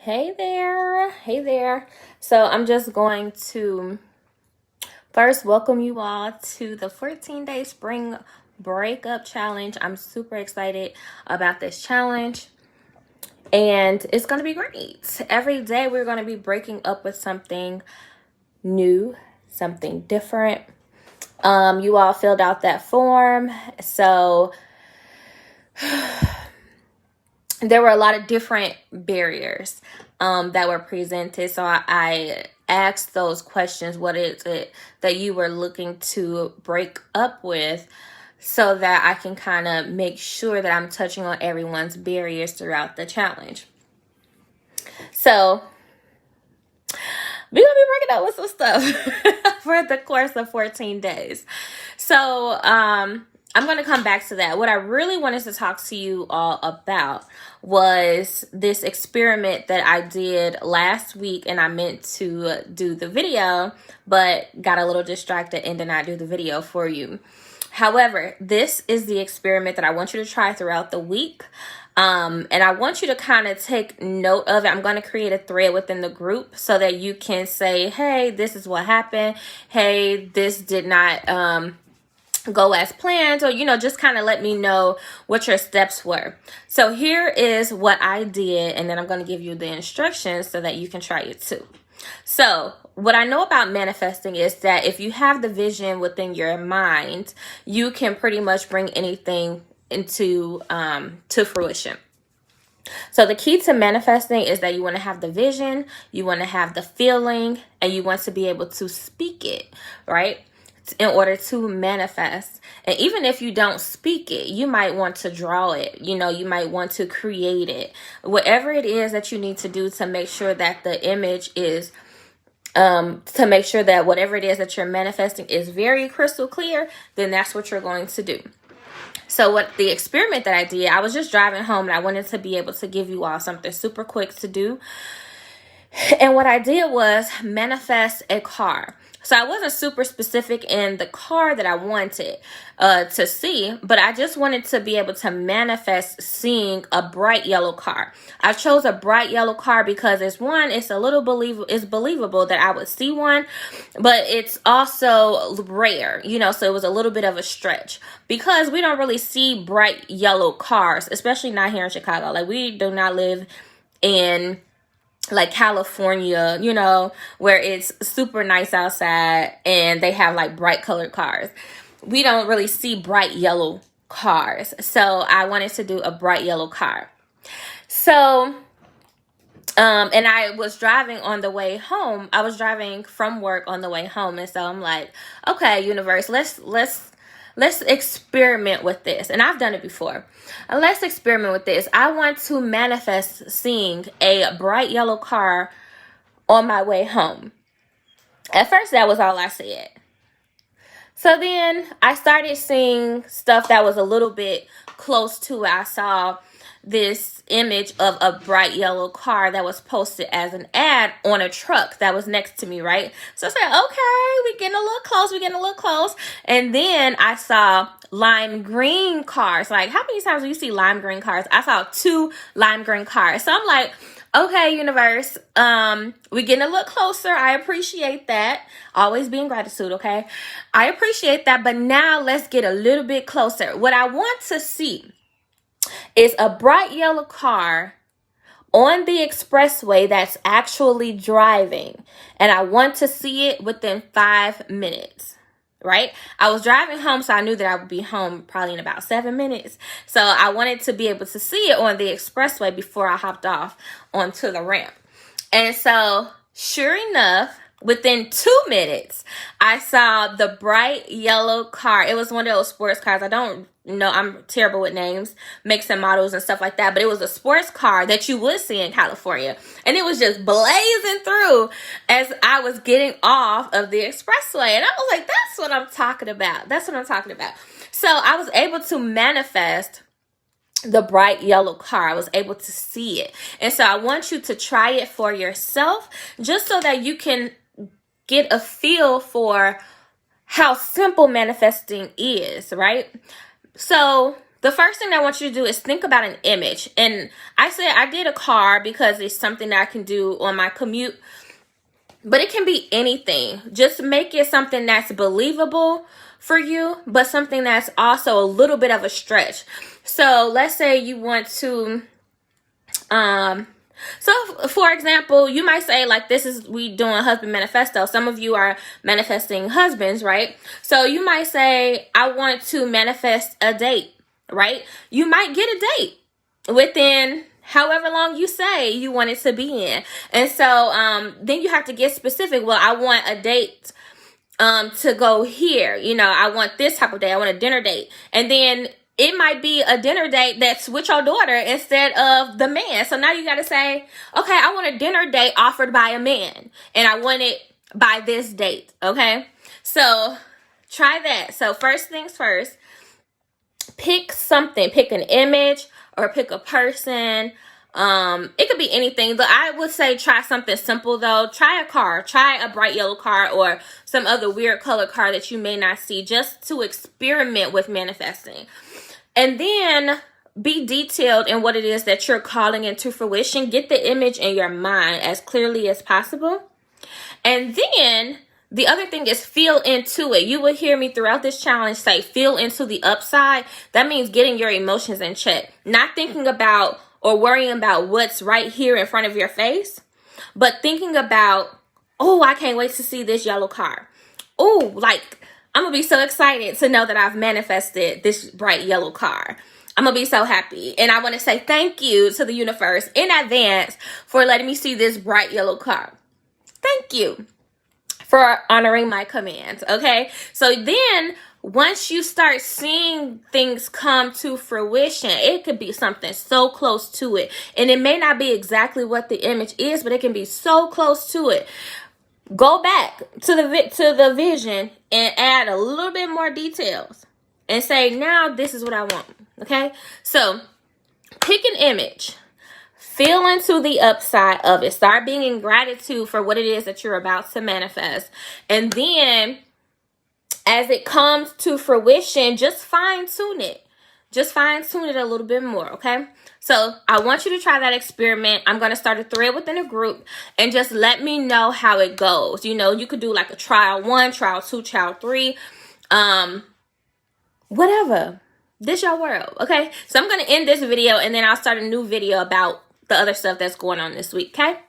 Hey there. Hey there. So I'm just going to first welcome you all to the 14-day spring breakup challenge. I'm super excited about this challenge and it's going to be great. Every day we're going to be breaking up with something new, something different. You all filled out that form. So there were a lot of different barriers that were presented. So I asked those questions. What is it that you were looking to break up with, so that I can kind of make sure that I'm touching on everyone's barriers throughout the challenge. So we're going to be breaking up with some stuff for the course of 14 days. So I'm going to come back to that. What I really wanted to talk to you all about was this experiment that I did last week, and I meant to do the video, but got a little distracted and did not do the video for you. However, this is the experiment that I want you to try throughout the week. And I want you to kind of take note of it. I'm going to create a thread within the group so that you can say, hey, this is what happened. Hey, this did not go as planned, or just kind of let me know what your steps were. So here is what I did, and then I'm going to give you the instructions so that you can try it too. So what I know about manifesting is that if you have the vision within your mind, you can pretty much bring anything into to fruition. So the key to manifesting is that you want to have the vision, you want to have the feeling, and you want to be able to speak it, right? In order to manifest. And even if you don't speak it, you might want to draw it. You might want to create it. Whatever it is that you need to do to make sure that the image is to make sure that whatever it is that you're manifesting is very crystal clear, then that's what you're going to do. So what the experiment that I did, I was just driving home and I wanted to be able to give you all something super quick to do. And what I did was manifest a car. So I wasn't super specific in the car that I wanted to see, but I just wanted to be able to manifest seeing a bright yellow car. I chose a bright yellow car because it's a little believable that I would see one, but it's also rare, so it was a little bit of a stretch because we don't really see bright yellow cars, especially not here in Chicago. Like, we do not live in like California, where it's super nice outside and they have like bright colored cars. We don't really see bright yellow cars. So I wanted to do a bright yellow car. So, and I was driving on the way home. I was driving from work on the way home. And so I'm like, okay, universe, let's experiment with this. And I've done it before. Let's experiment with this. I want to manifest seeing a bright yellow car on my way home. At first, that was all I said. So then I started seeing stuff that was a little bit close to it. I saw this image of a bright yellow car that was posted as an ad on a truck that was next to me, right? So I said, okay, we're getting a little close. And then I saw lime green cars. Like, how many times do you see lime green cars? I saw 2 lime green cars. So I'm like, okay, universe, we're getting a little closer. I appreciate that. Always be in gratitude, okay? I appreciate that. But now let's get a little bit closer. What I want to see is a bright yellow car on the expressway that's actually driving. And I want to see it within 5 minutes, right? I was driving home, so I knew that I would be home probably in about 7 minutes. So I wanted to be able to see it on the expressway before I hopped off onto the ramp. And so sure enough, within 2 minutes, I saw the bright yellow car. It was one of those sports cars. I don't know. I'm terrible with names, makes and models and stuff like that. But it was a sports car that you would see in California. And it was just blazing through as I was getting off of the expressway. And I was like, that's what I'm talking about. That's what I'm talking about. So I was able to manifest the bright yellow car. I was able to see it. And so I want you to try it for yourself, just so that you can get a feel for how simple manifesting is, right? So the first thing I want you to do is think about an image. And I said I did a car because it's something that I can do on my commute. But it can be anything. Just make it something that's believable for you, but something that's also a little bit of a stretch. So let's say you want to, so for example, you might say like, we doing husband manifesto. Some of you are manifesting husbands, right? So you might say, I want to manifest a date, right? You might get a date within however long you say you want it to be in. And so then you have to get specific. Well, I want a date to go here. You know, I want this type of day. I want a dinner date. And then it might be a dinner date that's with your daughter instead of the man. So now you got to say, okay, I want a dinner date offered by a man, and I want it by this date. Okay. So try that. So first things first, pick something, pick an image or pick a person. It could be anything, but I would say try something simple though. Try a car, try a bright yellow car or some other weird color car that you may not see, just to experiment with manifesting. And then be detailed in what it is that you're calling into fruition. Get the image in your mind as clearly as possible. And then the other thing is feel into it. You will hear me throughout this challenge say feel into the upside. That means getting your emotions in check. Not thinking about or worrying about what's right here in front of your face, but thinking about, oh, I can't wait to see this yellow car. Oh, like, I'm going to be so excited to know that I've manifested this bright yellow car. I'm going to be so happy. And I want to say thank you to the universe in advance for letting me see this bright yellow car. Thank you for honoring my commands. Okay. So then once you start seeing things come to fruition, it could be something so close to it. And it may not be exactly what the image is, but it can be so close to it. Go back to the vision and add a little bit more details and say, now this is what I want. Okay. So pick an image. Feel into the upside of it. Start being in gratitude for what it is that you're about to manifest. And then as it comes to fruition, just fine tune it. Just fine tune it a little bit more, okay? So I want you to try that experiment. I'm going to start a thread within a group and just let me know how it goes. You know, you could do like a trial 1, trial 2, trial 3, whatever. This your world, okay? So I'm going to end this video and then I'll start a new video about the other stuff that's going on this week, okay?